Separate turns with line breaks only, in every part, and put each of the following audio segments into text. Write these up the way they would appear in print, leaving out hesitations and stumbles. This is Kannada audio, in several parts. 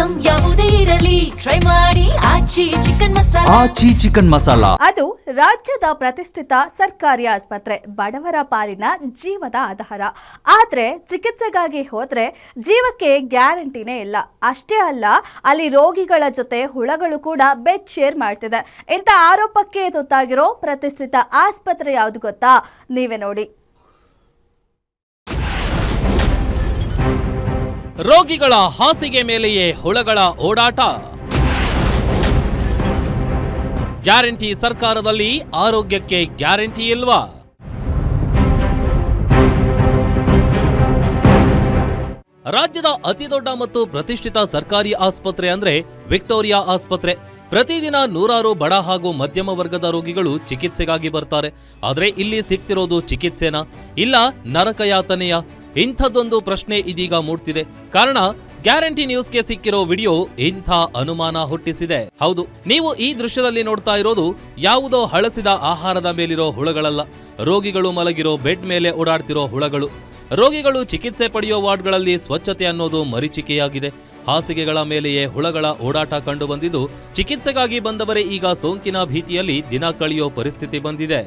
ಐಟಂ ಯಾವುದೇ ಇರಲಿ ಟ್ರೈ ಮಾಡಿ ಆಚಿ ಚಿಕನ್ ಮಸಾಲಾ.
ಅದು ರಾಜ್ಯದ ಪ್ರತಿಷ್ಠಿತ ಸರ್ಕಾರಿ ಆಸ್ಪತ್ರೆ, ಬಡವರ ಪಾಲಿನ ಜೀವದ ಆಧಾರ. ಆದ್ರೆ ಚಿಕಿತ್ಸೆಗಾಗಿ ಹೋದ್ರೆ ಜೀವಕ್ಕೆ ಗ್ಯಾರಂಟಿನೇ ಇಲ್ಲ. ಅಷ್ಟೇ ಅಲ್ಲ, ಅಲ್ಲಿ ರೋಗಿಗಳ ಜೊತೆ ಹುಳಗಳು ಕೂಡ ಬೆಡ್ ಶೇರ್ ಮಾಡ್ತಿದೆ. ಇಂಥ ಆರೋಪಕ್ಕೆ ತುತ್ತಾಗಿರೋ ಪ್ರತಿಷ್ಠಿತ ಆಸ್ಪತ್ರೆ ಯಾವುದು ಗೊತ್ತಾ? ನೀವೇ ನೋಡಿ.
ರೋಗಿಗಳ ಹಾಸಿಗೆ ಮೇಲೆಯೇ ಹುಳಗಳ ಓಡಾಟ. ಗ್ಯಾರಂಟಿ ಸರ್ಕಾರದಲ್ಲಿ ಆರೋಗ್ಯಕ್ಕೆ ಗ್ಯಾರಂಟಿ ಇಲ್ವಾ? ರಾಜ್ಯದ ಅತಿದೊಡ್ಡ ಮತ್ತು ಪ್ರತಿಷ್ಠಿತ ಸರ್ಕಾರಿ ಆಸ್ಪತ್ರೆ ಅಂದ್ರೆ ವಿಕ್ಟೋರಿಯಾ ಆಸ್ಪತ್ರೆ. ಪ್ರತಿದಿನ ನೂರಾರು ಬಡ ಹಾಗೂ ಮಧ್ಯಮ ವರ್ಗದ ರೋಗಿಗಳು ಚಿಕಿತ್ಸೆಗಾಗಿ ಬರ್ತಾರೆ. ಆದ್ರೆ ಇಲ್ಲಿ ಸಿಗ್ತಿರೋದು ಚಿಕಿತ್ಸೆನಾ, ಇಲ್ಲ ನರಕಯಾತನೆಯ? ಇಂಥದ್ದೊಂದು ಪ್ರಶ್ನೆ ಇದೀಗ ಮೂಡ್ತಿದೆ. ಕಾರಣ, ಗ್ಯಾರಂಟಿ ನ್ಯೂಸ್ಗೆ ಸಿಕ್ಕಿರೋ ವಿಡಿಯೋ ಇಂಥ ಅನುಮಾನ ಹುಟ್ಟಿಸಿದೆ. ಹೌದು, ನೀವು ಈ ದೃಶ್ಯದಲ್ಲಿ ನೋಡ್ತಾ ಇರೋದು ಯಾವುದೋ ಹಳಸಿದ ಆಹಾರದ ಮೇಲಿರೋ ಹುಳಗಳಲ್ಲ, ರೋಗಿಗಳು ಮಲಗಿರೋ ಬೆಡ್ ಮೇಲೆ ಓಡಾಡ್ತಿರೋ ಹುಳಗಳು. ರೋಗಿಗಳು ಚಿಕಿತ್ಸೆ ಪಡೆಯೋ ವಾರ್ಡ್ಗಳಲ್ಲಿ ಸ್ವಚ್ಛತೆ ಅನ್ನೋದು ಮರೀಚಿಕೆಯಾಗಿದೆ. ಹಾಸಿಗೆಗಳ ಮೇಲೆಯೇ ಹುಳಗಳ ಓಡಾಟ ಕಂಡು ಬಂದಿದ್ದು, ಚಿಕಿತ್ಸೆಗಾಗಿ ಬಂದವರೇ ಈಗ ಸೋಂಕಿನ ಭೀತಿಯಲ್ಲಿ ದಿನ ಕಳೆಯೋ ಪರಿಸ್ಥಿತಿ ಬಂದಿದೆ.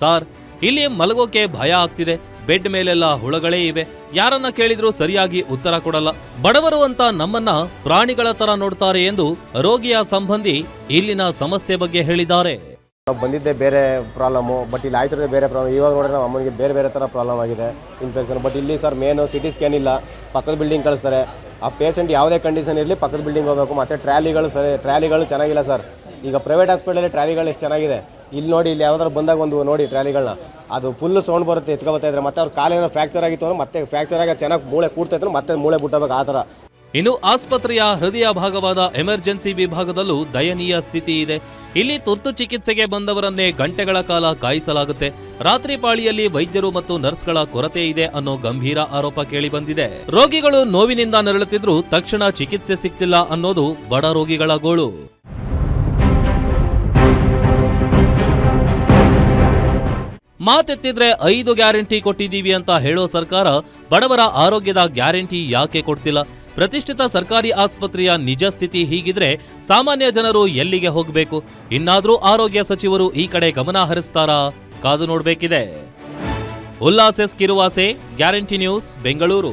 ಸಾರ್, ಇಲ್ಲಿ ಮಲಗೋಕೆ ಭಯ ಆಗ್ತಿದೆ, ಬೆಡ್ ಮೇಲೆಲ್ಲ ಹುಳಗಳೇ ಇವೆ, ಯಾರನ್ನ ಕೇಳಿದ್ರೂ ಸರಿಯಾಗಿ ಉತ್ತರ ಕೊಡಲ್ಲ, ಬಡವರು ಅಂತ ನಮ್ಮನ್ನ ಪ್ರಾಣಿಗಳ ತರ ನೋಡ್ತಾರೆ ಎಂದು ರೋಗಿಯ ಸಂಬಂಧಿ ಇಲ್ಲಿನ ಸಮಸ್ಯೆ ಬಗ್ಗೆ ಹೇಳಿದ್ದಾರೆ.
ಬಂದಿದ್ದೆ ಬೇರೆ ಪ್ರಾಬ್ಲಮ್ಮು, ಬಟ್ ಇಲ್ಲಿ ಆಯ್ತಿರೋದೇ ಬೇರೆ ಪ್ರಾಬ್ಲಮ್. ಇವಾಗ ನೋಡಿದ್ರೆ ನಮ್ಮ ಅಮ್ಮನಿಗೆ ಬೇರೆ ಬೇರೆ ಥರ ಪ್ರಾಬ್ಲಮ್ ಆಗಿದೆ, ಇನ್ಫೆಕ್ಷನ್. ಬಟ್ ಇಲ್ಲಿ ಸರ್ ಮೇನು ಸಿಟಿ ಸ್ಕ್ಯಾನ್ ಇಲ್ಲ, ಪಕ್ಕದ ಬಿಲ್ಡಿಂಗ್ ಕಳಿಸ್ತಾರೆ. ಆ ಪೇಷಂಟ್ ಯಾವುದೇ ಕಂಡೀಷನ್ ಇರಲಿ ಪಕ್ಕದ ಬಿಲ್ಡಿಂಗ್ ಹೋಗಬೇಕು. ಮತ್ತು ಟ್ರ್ಯಾಲಿಗಳು ಚೆನ್ನಾಗಿಲ್ಲ ಸರ್. ಈಗ ಪ್ರೈವೇಟ್ ಹಾಸ್ಪಿಟಲಲ್ಲಿ ಟ್ರ್ಯಾಲಿಗಳು ಎಷ್ಟು ಚೆನ್ನಾಗಿದೆ. ಇಲ್ಲಿ ನೋಡಿ, ಇಲ್ಲಿ ಯಾವ್ದಾದ್ರು ಬಂದಾಗ ಒಂದು ನೋಡಿ ಟ್ರ್ಯಾಲಿಗಳನ್ನ, ಅದು ಫುಲ್ಲು ಸೌಂಡ್ ಬರುತ್ತೆ, ಎತ್ಕೊಬತ್ತಾ ಇದ್ರೆ. ಮತ್ತೆ ಅವ್ರ ಕಾಲೇನೋ ಫ್ರ್ಯಾಕ್ಚರ್ ಆಗಿತ್ತು ಅಂದ್ರೆ ಮತ್ತೆ ಫ್ರ್ಯಾಕ್ಚರ್ ಆಗಿ ಚೆನ್ನಾಗಿ ಮೂಳೆ ಕೂಡ್ತಾ ಇದ್ರು, ಮತ್ತೆ ಮೂಳೆ ಬಿಟ್ಟಬೇಕು ಆ ಥರ.
ಇನ್ನು ಆಸ್ಪತ್ರೆಯ ಹೃದಯ ಭಾಗವಾದ ಎಮರ್ಜೆನ್ಸಿ ವಿಭಾಗದಲ್ಲೂ ದಯನೀಯ ಸ್ಥಿತಿ ಇದೆ. ಇಲ್ಲಿ ತುರ್ತು ಚಿಕಿತ್ಸೆಗೆ ಬಂದವರನ್ನೇ ಗಂಟೆಗಳ ಕಾಲ ಕಾಯಿಸಲಾಗುತ್ತೆ. ರಾತ್ರಿ ಪಾಳಿಯಲ್ಲಿ ವೈದ್ಯರು ಮತ್ತು ನರ್ಸ್ಗಳ ಕೊರತೆ ಇದೆ ಅನ್ನೋ ಗಂಭೀರ ಆರೋಪ ಕೇಳಿಬಂದಿದೆ. ರೋಗಿಗಳು ನೋವಿನಿಂದ ನರಳುತ್ತಿದ್ರೂ ತಕ್ಷಣ ಚಿಕಿತ್ಸೆ ಸಿಗ್ತಿಲ್ಲ ಅನ್ನೋದು ಬಡ ರೋಗಿಗಳ ಗೋಳು. ಮಾತೆತ್ತಿದ್ರೆ 5 ಗ್ಯಾರಂಟಿ ಕೊಟ್ಟಿದ್ದೀವಿ ಅಂತ ಹೇಳೋ ಸರ್ಕಾರ ಬಡವರ ಆರೋಗ್ಯದ ಗ್ಯಾರಂಟಿ ಯಾಕೆ ಕೊಡ್ತಿಲ್ಲ? ಪ್ರತಿಷ್ಠಿತ ಸರ್ಕಾರಿ ಆಸ್ಪತ್ರೆಯ ನಿಜ ಸ್ಥಿತಿ ಹೀಗಿದ್ರೆ ಸಾಮಾನ್ಯ ಜನರು ಎಲ್ಲಿಗೆ ಹೋಗಬೇಕು? ಇನ್ನಾದ್ರೂ ಆರೋಗ್ಯ ಸಚಿವರು ಈ ಕಡೆ ಗಮನ ಹರಿಸ್ತಾರಾ? ಕಾದು ನೋಡ್ಬೇಕಿದೆ. Ullas S Kiruvase, guarantee news, Bengaluru.